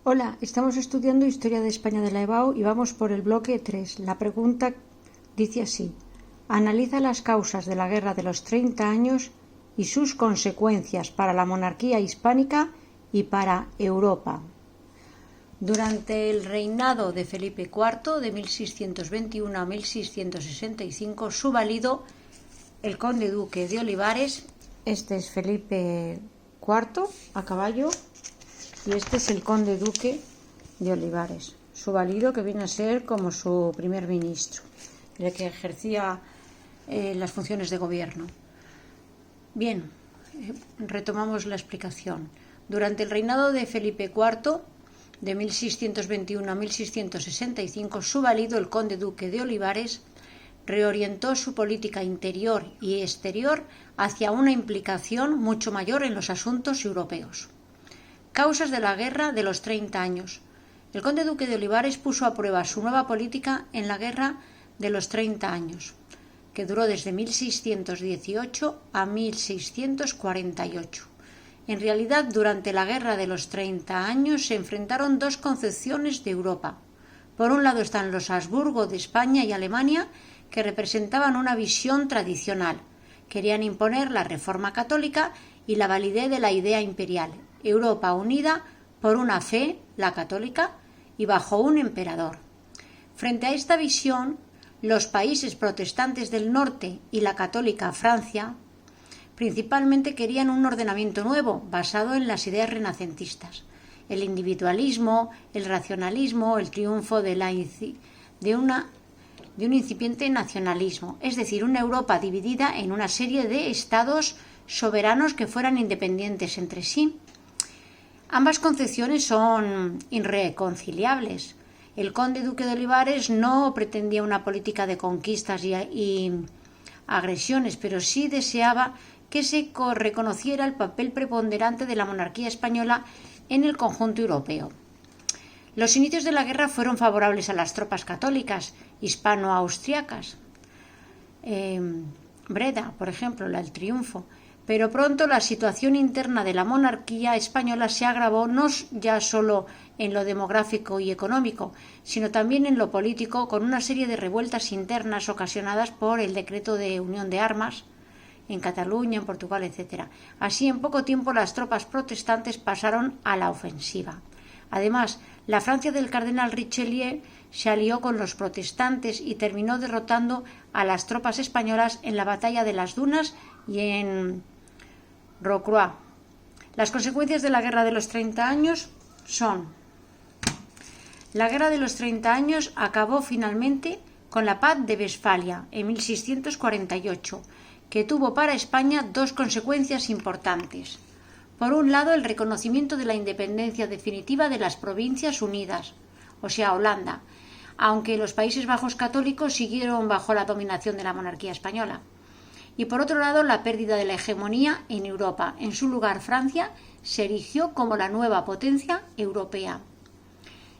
Hola, estamos estudiando Historia de España de la EBAU y vamos por el bloque 3. La pregunta dice así: analiza las causas de la Guerra de los 30 años y sus consecuencias para la monarquía hispánica y para Europa. Durante el reinado de Felipe IV, de 1621 a 1665, su valido, el conde duque de Olivares, este es Felipe IV a caballo, y este es el conde duque de Olivares, su valido, que viene a ser como su primer ministro, el que ejercía las funciones de gobierno. Bien, retomamos la explicación. Durante el reinado de Felipe IV, de 1621 a 1665, su valido, el conde duque de Olivares, reorientó su política interior y exterior hacia una implicación mucho mayor en los asuntos europeos. Causas de la Guerra de los 30 años. El conde duque de Olivares puso a prueba su nueva política en la Guerra de los 30 años, que duró desde 1618 a 1648. En realidad, durante la Guerra de los 30 años se enfrentaron dos concepciones de Europa. Por un lado están los Habsburgo de España y Alemania, que representaban una visión tradicional. Querían imponer la reforma católica y la validez de la idea imperial. Europa unida por una fe, la católica, y bajo un emperador. Frente a esta visión, los países protestantes del norte y la católica Francia principalmente querían un ordenamiento nuevo basado en las ideas renacentistas. El individualismo, el racionalismo, el triunfo de un incipiente nacionalismo, es decir, una Europa dividida en una serie de estados soberanos que fueran independientes entre sí. Ambas concepciones son irreconciliables. El conde duque de Olivares no pretendía una política de conquistas y agresiones, pero sí deseaba que se reconociera el papel preponderante de la monarquía española en el conjunto europeo. Los inicios de la guerra fueron favorables a las tropas católicas hispano-austriacas. Breda, por ejemplo, el triunfo. Pero pronto la situación interna de la monarquía española se agravó no ya solo en lo demográfico y económico, sino también en lo político, con una serie de revueltas internas ocasionadas por el decreto de unión de armas en Cataluña, en Portugal, etc. Así, en poco tiempo, las tropas protestantes pasaron a la ofensiva. Además, la Francia del cardenal Richelieu se alió con los protestantes y terminó derrotando a las tropas españolas en la batalla de las Dunas y en Rocroi. Las consecuencias de la Guerra de los 30 años son: la Guerra de los 30 años acabó finalmente con la Paz de Westfalia en 1648, que tuvo para España dos consecuencias importantes. Por un lado, el reconocimiento de la independencia definitiva de las Provincias Unidas, o sea, Holanda, aunque los Países Bajos católicos siguieron bajo la dominación de la monarquía española. Y por otro lado, la pérdida de la hegemonía en Europa. En su lugar, Francia se erigió como la nueva potencia europea.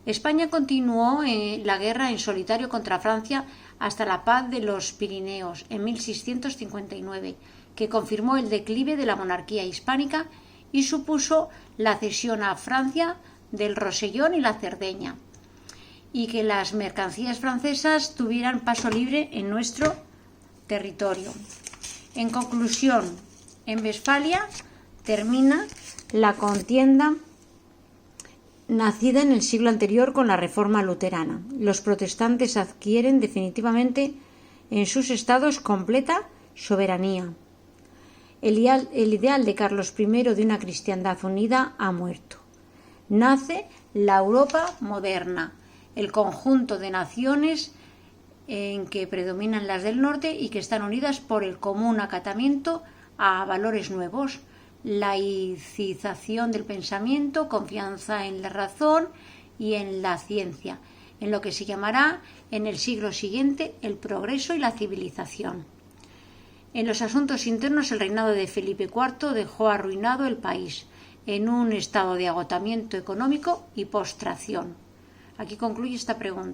España continuó la guerra en solitario contra Francia hasta la Paz de los Pirineos en 1659, que confirmó el declive de la monarquía hispánica y supuso la cesión a Francia del Rosellón y la Cerdeña, y que las mercancías francesas tuvieran paso libre en nuestro territorio. En conclusión, en Westfalia termina la contienda nacida en el siglo anterior con la Reforma luterana. Los protestantes adquieren definitivamente en sus estados completa soberanía. El ideal de Carlos I de una cristiandad unida ha muerto. Nace la Europa moderna, el conjunto de naciones en que predominan las del norte y que están unidas por el común acatamiento a valores nuevos: laicización del pensamiento, confianza en la razón y en la ciencia, en lo que se llamará en el siglo siguiente el progreso y la civilización. En los asuntos internos, el reinado de Felipe IV dejó arruinado el país en un estado de agotamiento económico y postración. Aquí concluye esta pregunta.